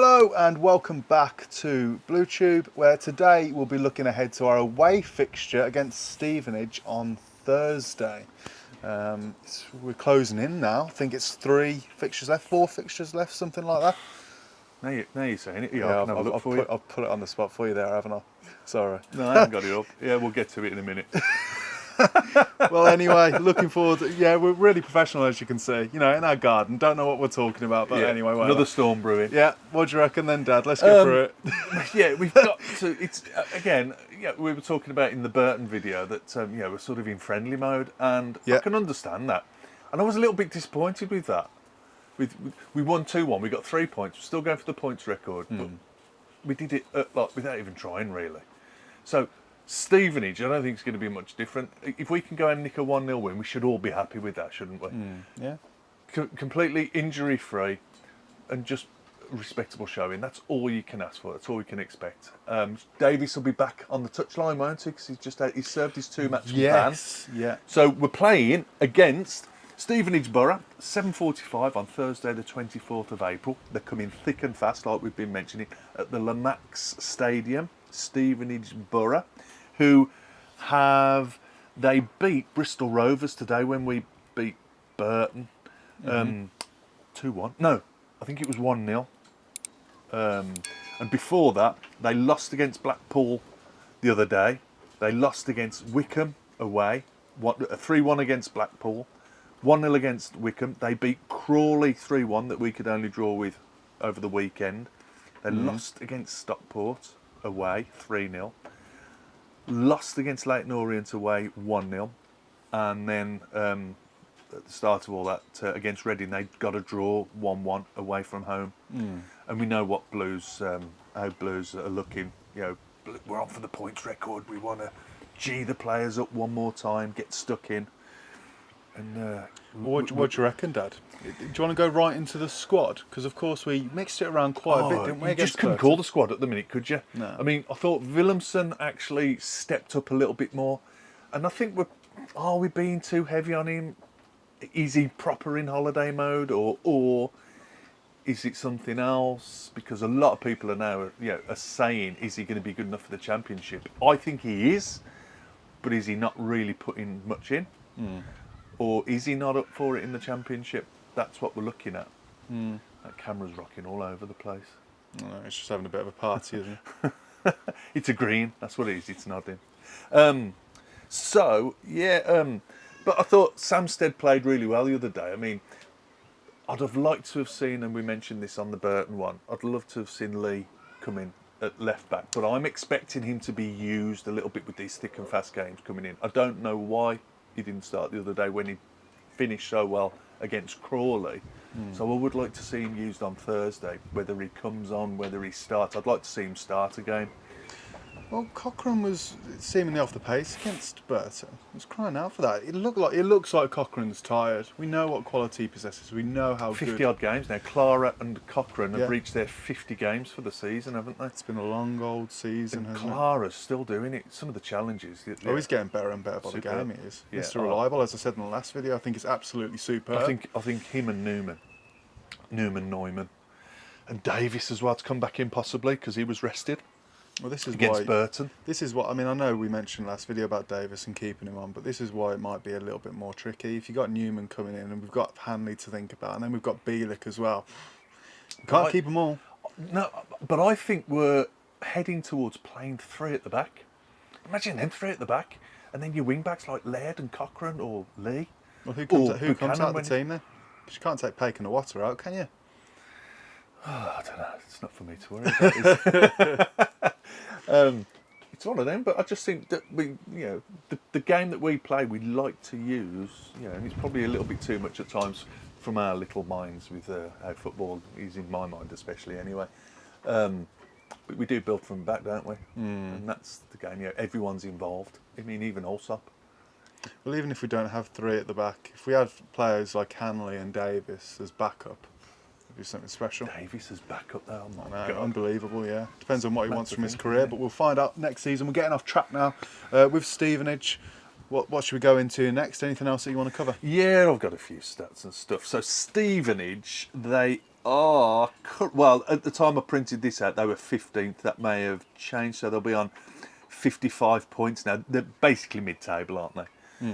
Hello and welcome back to BlueTube, where today we'll be looking ahead to our away fixture against Stevenage on Thursday. We're closing in now. I think it's 3 fixtures left, 4 fixtures left, something like that. Now you're saying it. Yeah, I can have a look for you. I've put it on the spot for you there, haven't I? Sorry. No, I haven't got it up. Yeah, we'll get to it in a minute. Well, anyway, looking forward. We're really professional, as you can see. You know, in our garden. Don't know what we're talking about, but anyway, whatever. Another storm brewing. Yeah, what do you reckon then, Dad? Let's get through it. Yeah, we've got to. It's again. Yeah, we were talking about in the Burton video that we're sort of in friendly mode, and I can understand that. And I was a little bit disappointed with that. We won 2-1. We got 3 points. We're still going for the points record, but we did it without even trying really. So Stevenage, I don't think it's going to be much different. If we can go and nick a 1-0 win, we should all be happy with that, shouldn't we? Yeah. Completely injury free, and just respectable showing. That's all you can ask for. That's all we can expect. Davies will be back on the touchline, won't he? Because he's served his 2-match ban. Yeah. So we're playing against Stevenage Borough, 7:45 on Thursday the 24th of April. They're coming thick and fast, like we've been mentioning, at the Lamax Stadium. Stevenage Borough, who they beat Bristol Rovers today when we beat Burton 2-1. No, I think it was 1-0. And before that, they lost against Blackpool the other day. They lost against Wycombe away, 3-1 against Blackpool. 1-0 against Wycombe. They beat Crawley 3-1 that we could only draw with over the weekend. They lost against Stockport away 3-0. Lost against Leyton Orient away 1-0. And then at the start of all that, against Reading, they got a draw 1-1 away from home. And we know what how Blues are looking. You know, we're on for the points record. We want to G the players up one more time, get stuck in. And What do you reckon, Dad? Do you want to go right into the squad? Because, of course, we mixed it around quite a bit, didn't we? You just couldn't call the squad at the minute, could you? No. I mean, I thought Willemsen actually stepped up a little bit more. And I think are we being too heavy on him? Is he proper in holiday mode? Or is it something else? Because a lot of people are now are saying, is he going to be good enough for the Championship? I think he is. But is he not really putting much in? Or is he not up for it in the Championship? That's what we're looking at. That camera's rocking all over the place. No, it's just having a bit of a party, isn't it? It's a green. That's what it is. It's nodding. But I thought Samstead played really well the other day. I mean, I'd have liked to have seen, and we mentioned this on the Burton one, I'd love to have seen Lee come in at left back, but I'm expecting him to be used a little bit with these thick and fast games coming in. I don't know why he didn't start the other day when he finished so well against Crawley. So I would like to see him used on Thursday, whether he comes on, whether he starts. I'd like to see him start again. Well, Cochrane was seemingly off the pace against Burton. He was crying out for that. It looks like Cochrane's tired. We know what quality he possesses. We know how 50 good. odd games now. Clara and Cochrane have reached their 50 games for the season, haven't they? It's been a long old season, And hasn't it? Clara's still doing it. Some of the challenges. Oh, he's getting better and better by the Superb. game. He is. Yeah. Mr. Reliable, as I said in the last video. I think it's absolutely superb. I think him and Neumann, and Davies as well to come back in possibly because he was rested Well, this is against why. Burton. This is what I mean. I know we mentioned last video about Davis and keeping him on, but this is why it might be a little bit more tricky. If you got Newman coming in, and we've got Hanley to think about, and then we've got Bielik as well. We can't keep them all. No, but I think we're heading towards playing 3 at the back. Imagine them 3 at the back, and then your wing backs like Laird and Cochrane or Lee. Well, who comes out Buchanan of the team then? 'Cause you can't take Paik and the Water out, can you? Oh, I don't know. It's not for me to worry about. It's one of them, but I just think that the game that we play, we like to use, and it's probably a little bit too much at times from our little minds with how football is in my mind, especially anyway. But we do build from the back, don't we? And that's the game. Everyone's involved. I mean, even Allsop. Well, even if we don't have 3 at the back, if we had players like Hanley and Davis as backup, it'd be something special. Davies is back up there. Oh my No, God. unbelievable, yeah. Depends on what he wants from his thing, career, but we'll find out next season. We're getting off track now with Stevenage. What should we go into next? Anything else that you want to cover? Yeah, I've got a few stats and stuff. So Stevenage, they Oh, well, at the time I printed this out, they were 15th. That may have changed, so they'll be on 55 points now. They're basically mid-table, aren't they?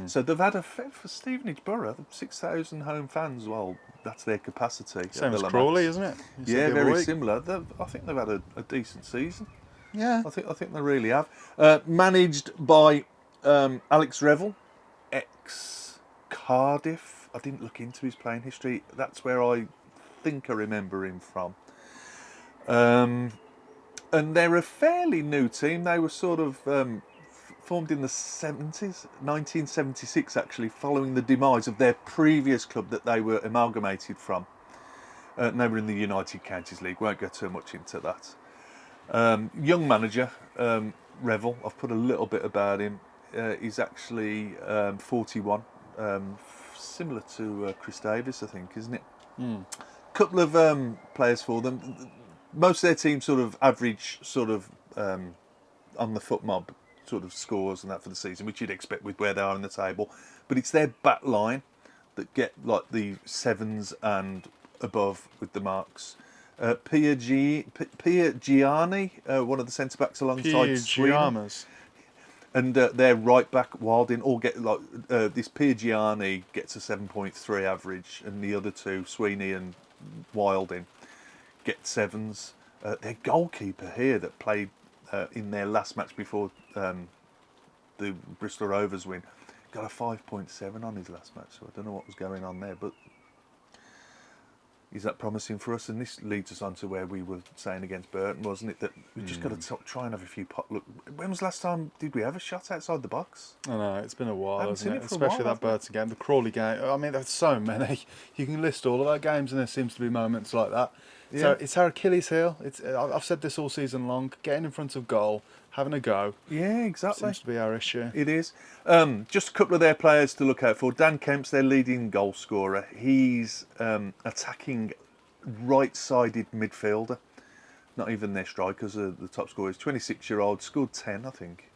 So they've had for Stevenage Borough, 6,000 home fans. Well, that's their capacity. Same at as the Crawley, Lomax. isn't it? You said Yeah, the other very week. similar. I think they've had a decent season. Yeah. I think they really have. Managed by Alex Revel, ex Cardiff. I didn't look into his playing history. That's where I think I remember him from. And they're a fairly new team. They were sort of formed in the 70s, 1976 actually, following the demise of their previous club that they were amalgamated from. And they were in the United Counties League. Won't go too much into that. Young manager, Revel, I've put a little bit about him. He's actually 41, similar to Chris Davis, I think, isn't it? Couple of players for them. Most of their team sort of average, sort of on the foot mob sort of scores and that for the season, which you'd expect with where they are in the table. But it's their back line that get like the 7s and above with the marks. Gianni, one of the centre backs alongside Sweeney, Giamas. and their right back Wilding all get like this. Gianni gets a 7.3 average, and the other two, Sweeney and Wilding, get 7s. Their goalkeeper here that played in their last match before the Bristol Rovers win got a 5.7 on his last match. So I don't know what was going on there, but is that promising for us? And this leads us on to where we were saying against Burton, wasn't it? That we just got to try and have a few pot. Look, when was the last time did we have a shot outside the box? I know, it's been a while, Haven't hasn't seen it? it for a Especially while, that Burton game, the Crawley game. I mean, there's so many. You can list all of our games, and there seems to be moments like that. So Yeah. it's our Achilles heel. I've said this all season long. Getting in front of goal, having a go, Yeah, exactly. seems to be our issue. It is. Just a couple of their players to look out for. Dan Kemp's their leading goal scorer. He's attacking right-sided midfielder. Not even their strikers are the top scorers. 26-year-old, scored 10, I think.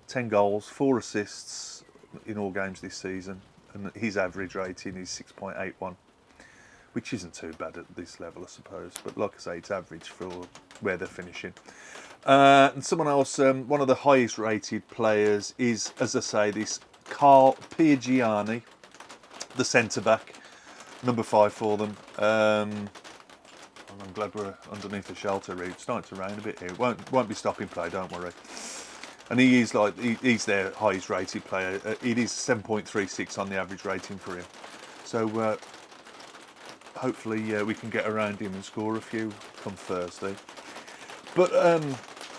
10 goals, 4 assists in all games this season. And his average rating is 6.81, which isn't too bad at this level, I suppose. But like I say, it's average for where they're finishing. And someone else, one of the highest rated players is, as I say, this Carl Piergiani, the centre-back, number 5 for them. I'm glad we're underneath the shelter roof. It's starting to rain a bit here. It won't be stopping play, don't worry. And he's their highest rated player. It is 7.36 on the average rating for him. So hopefully we can get around him and score a few come Thursday. But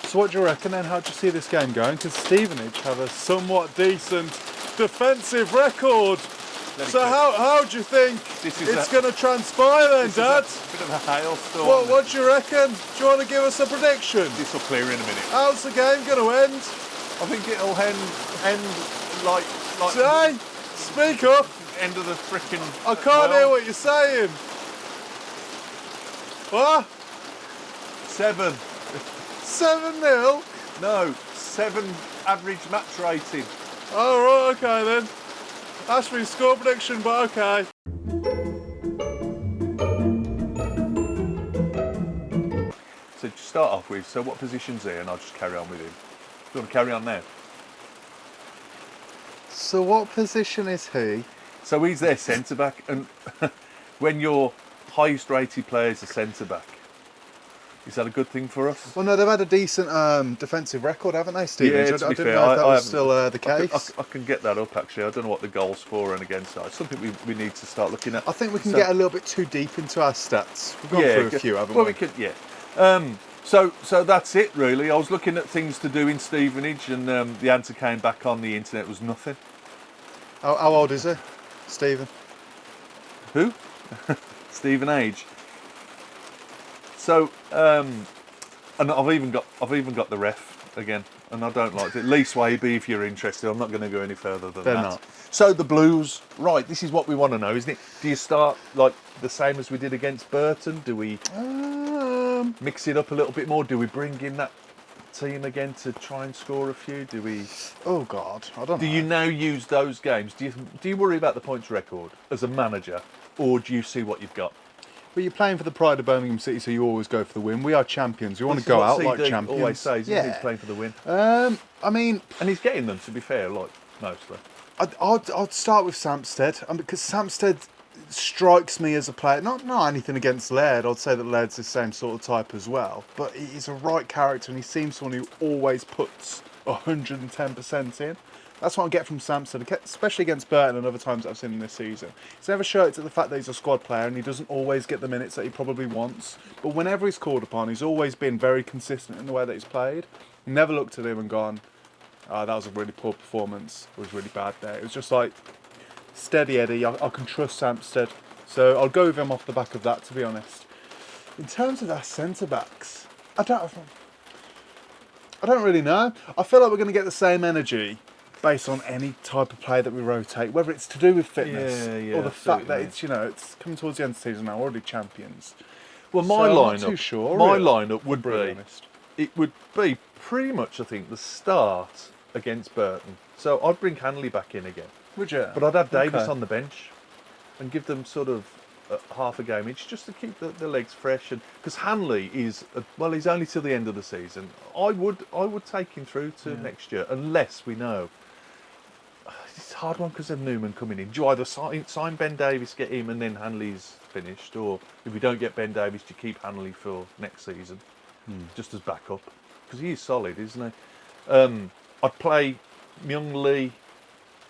So what do you reckon then? How do you see this game going? Because Stevenage have a somewhat decent defensive record. So how do you think it's going to transpire then, Dad? Bit of a hailstorm. What do you reckon? Do you want to give us a prediction? This will clear in a minute. How's the game going to end? I think it'll end like Say, speak up. end of the frickin'. I can't hear what you're saying. What? 7. 7-0? No, 7 average match rating. Oh, right, okay then. That's my score prediction, but okay. So to start off with, so what position's he? And I'll just carry on with him. Do you want to carry on now? So what position is he? So he's their centre back, and when your highest rated player is a centre back, is that a good thing for us? Well, no, they've had a decent defensive record, haven't they, Stephen? Yeah, I to be didn't fair, know if that I was still the I case. can get that up actually. I don't know what the goals for and against are. It's something we need to start looking at. I think we can So- get a little bit too deep into our stats. We've gone through a few, haven't well, we? we could, yeah. So that's it really. I was looking at things to do in Stevenage, and the answer came back on the internet was nothing. How old is he, Stephen? Who? Stephen Age. So, and I've even got the ref again, and I don't like it. Lee Swaby, if you're interested, I'm not going to go any further than They're that. not. So the Blues, right? This is what we want to know, isn't it? Do you start like the same as we did against Burton? Do we mix it up a little bit more? Do we bring in that team again to try and score a few? Do we? Oh God, I don't Do know. you now use those games? Do you worry about the points record as a manager, or do you see what you've got? But you're playing for the pride of Birmingham City, so you always go for the win. We are champions. We want to go out like champions. Always says, yeah. he's playing for the win. I mean, And he's getting them, to be fair, like, mostly. I'd start with Samstead, because Samstead strikes me as a player. Not anything against Laird. I'd say that Laird's the same sort of type as well. But he's a right character, and he seems someone who always puts 110% in. That's what I get from Samstead, especially against Burton and other times that I've seen him this season. He's never shirked to the fact that he's a squad player, and he doesn't always get the minutes that he probably wants. But whenever he's called upon, he's always been very consistent in the way that he's played. Never looked at him and gone, that was a really poor performance. It was a really bad day. It was just like, steady Eddie. I can trust Samstead. So I'll go with him off the back of that, to be honest. In terms of our centre-backs, I don't really know. I feel like we're going to get the same energy based on any type of play that we rotate, whether it's to do with fitness or the fact that it's coming towards the end of the season now, already champions. Well, So my I'm not lineup, too sure, my really, lineup would to be be, honest. it would be pretty much, I think, the start against Burton. So I'd bring Hanley back in again, Would you? but I'd have Davis Okay. on the bench and give them sort of half a game each, just to keep the legs fresh. And because Hanley is he's only till the end of the season. I would take him through to next year, unless we know. It's a hard one because of Newman coming in. Do you either sign Ben Davis, get him, and then Hanley's finished, or if we don't get Ben Davis, do you keep Hanley for next season, just as backup? Because he is solid, isn't he? I'd play Myung Lee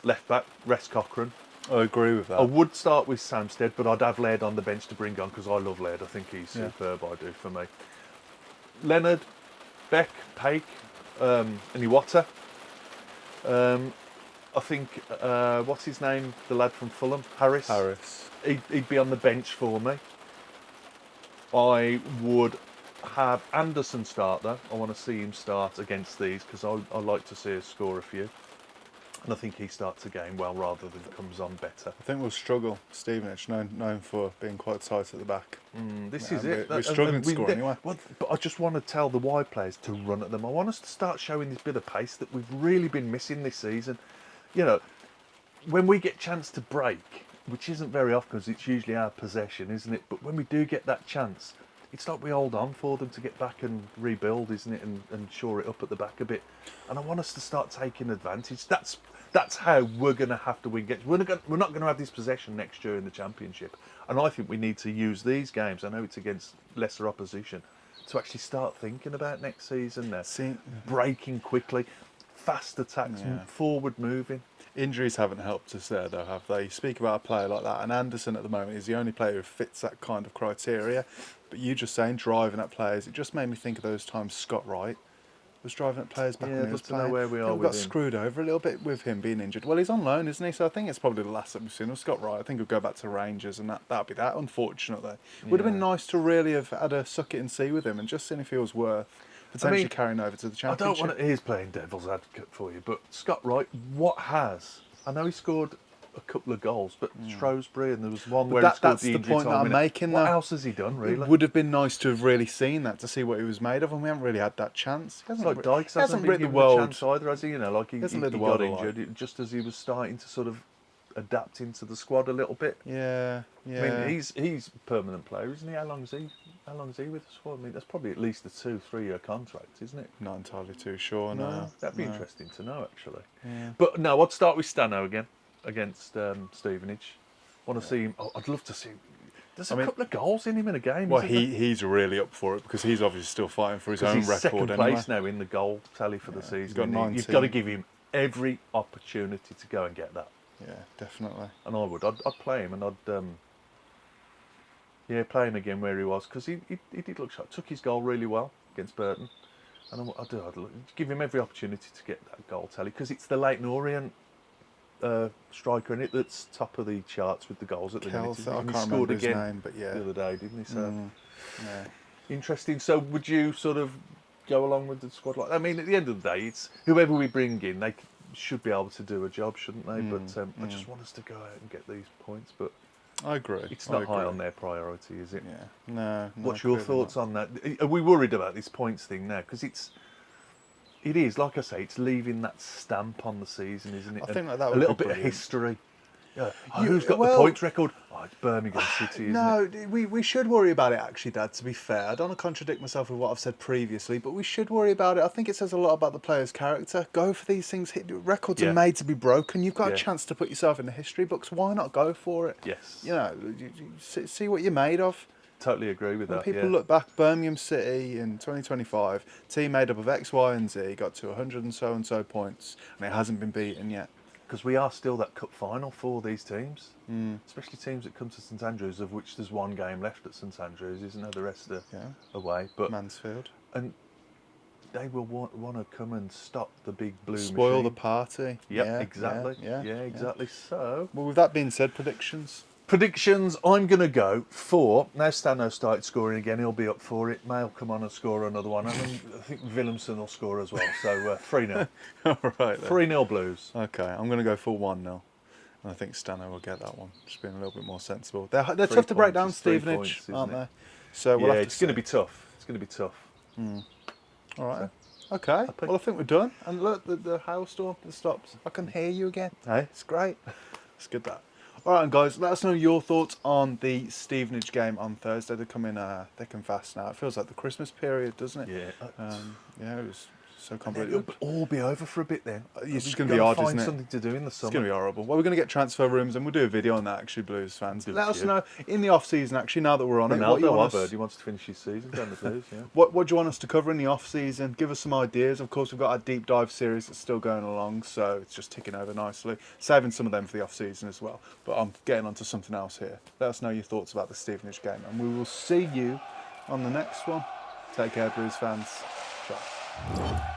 left back, rest Cochrane. I agree with that. I would start with Samstead, but I'd have Laird on the bench to bring on because I love Laird. I think he's superb. I do, for me. Leonard, Beck, Paik, and Iwata. I think what's his name? The lad from Fulham, Harris. He'd be on the bench for me. I would have Anderson start though. I want to see him start against these because I like to see us score a few. And I think he starts a game well rather than comes on better. I think we'll struggle. Stevenage, known for being quite tight at the back. This Yeah, is it. we're struggling to score anyway. But I just want to tell the wide players to run at them. I want us to start showing this bit of pace that we've really been missing this season. You know, when we get chance to break, which isn't very often because it's usually our possession, isn't it? But when we do get that chance, it's like we hold on for them to get back and rebuild, isn't it? And shore it up at the back a bit. And I want us to start taking advantage. That's how we're going to have to win games. We're not going to have this possession next year in the Championship. And I think we need to use these games, I know it's against lesser opposition, to actually start thinking about next season now. Breaking quickly, fast attacks, forward moving. Injuries haven't helped us there, though, have they? You speak about a player like that, and Anderson at the moment is the only player who fits that kind of criteria. But you just saying driving at players, it just made me think of those times Scott Wright was driving at players back when he was I'd love to know playing. where we are We with got him. screwed over a little bit with him being injured. Well, he's on loan, isn't he? So I think it's probably the last that we've seen of Scott Wright. I think he'll go back to Rangers, and that'll be that, unfortunately. Would have been nice to really have had a suck it and see with him and just seen if he was worth potentially carrying over to the I Championship. don't want to. He's playing devil's advocate for you, but Scott Wright, what has? I know he scored a couple of goals, but Shrewsbury, and there was one where he scored that's the the injury point that time I'm winner. making, What though. else has he done, really? It would have been nice to have really seen that, to see what he was made of, and we haven't really had that chance. It's like Dykes he hasn't been lit the given a world. chance either, has he? You know, like he hasn't lit the got world injured just as he was starting to sort of adapt into the squad a little bit. Yeah. I mean, he's a permanent player, isn't he? How long is he with the squad? I mean, that's probably at least a 2-3 year contract, isn't it? Not entirely too sure. No, That'd be interesting to know, actually. Yeah. But no, I'd start with Stano again against Stevenage. Want to see him? I'd love to see him. There's a couple of goals in him in a game. Well, isn't there? he's really up for it because he's obviously still fighting for his own He's record second anyway. place now in the goal tally for the season. got isn't he? 19. You've got to give him every opportunity to go and get that. Yeah, definitely. And I would. I'd play him, and I'd play him again where he was, because he did look sharp. Took his goal really well against Burton, and I'd give him every opportunity to get that goal tally, because it's the Leyton Orient striker in it that's top of the charts with the goals at the minute. Kelth, I And he can't scored remember his again name, but yeah. the other day, didn't he? So Yeah. interesting. So would you sort of go along with the squad like that? I mean, at the end of the day, it's whoever we bring in, they should be able to do a job, shouldn't they? But I just want us to go out and get these points. But I agree. it's not high on their priority, is it? Yeah. No. What's your thoughts on that? Are we worried about this points thing now? Because it is, like I say, it's leaving that stamp on the season, isn't it? I think And that a would little be bit of brilliant. history. Who's got the points record? Oh, it's Birmingham City, isn't it? No, we should worry about it actually, Dad, to be fair. I don't want to contradict myself with what I've said previously, but we should worry about it. I think it says a lot about the player's character. Go for these things. Records Yeah. are made to be broken. You've got a Yeah. chance to put yourself in the history books. Why not go for it? Yes. You know, see what you're made of. Totally agree with When that. people yeah. look back, Birmingham City in 2025, team made up of X, Y, and Z, got to 100 and so points, and it hasn't been beaten yet. Because we are still that cup final for these teams, especially teams that come to St Andrews, of which there's one game left at St Andrews, isn't there? The rest are away. But Mansfield. and they will want to come and stop the big blue Spoil the machine. party. Yep, Yeah, exactly. Yeah, exactly. So Well, with that being said, predictions. predictions. I'm going to go for now. Stano started scoring again. He'll be up for it. May will come on and score another one, and then I think Willemsen will score as well. So 3-0. All right. 3-0 Blues. Okay, I'm going to go for 1-0. And I think Stano will get that one. Just being a little bit more sensible. They're 3 tough to break points down, is 3 Stevenage, points, aren't isn't they? it? So we'll Yeah, have to it's going to see. be tough. It's going to be tough. All right. Okay. pick- Well, I think we're done. And look, the hailstorm stops. I can hear you again. Hey? It's great. It's good that. All right, guys. Let us know your thoughts on the Stevenage game on Thursday. They're coming thick and fast now. It feels like the Christmas period, doesn't it? Yeah. Yeah, it was so It'll complicated. all be over for a bit then. It's just We've gonna be gotta odd, find isn't it? something to do in the summer. It's going to be horrible. Well, we're going to get transfer rooms, and we'll do a video on that, actually, Blues fans. Do Let a us few. know in the off-season, actually, now that we're on it. What you Ronaldo, our want bird, us, he wants to finish his season down the Blues, yeah. what do you want us to cover in the off-season? Give us some ideas. Of course, we've got our deep dive series that's still going along, so it's just ticking over nicely. Saving some of them for the off-season as well. But I'm getting onto something else here. Let us know your thoughts about the Stevenage game, and we will see you on the next one. Take care, Blues fans. Ciao.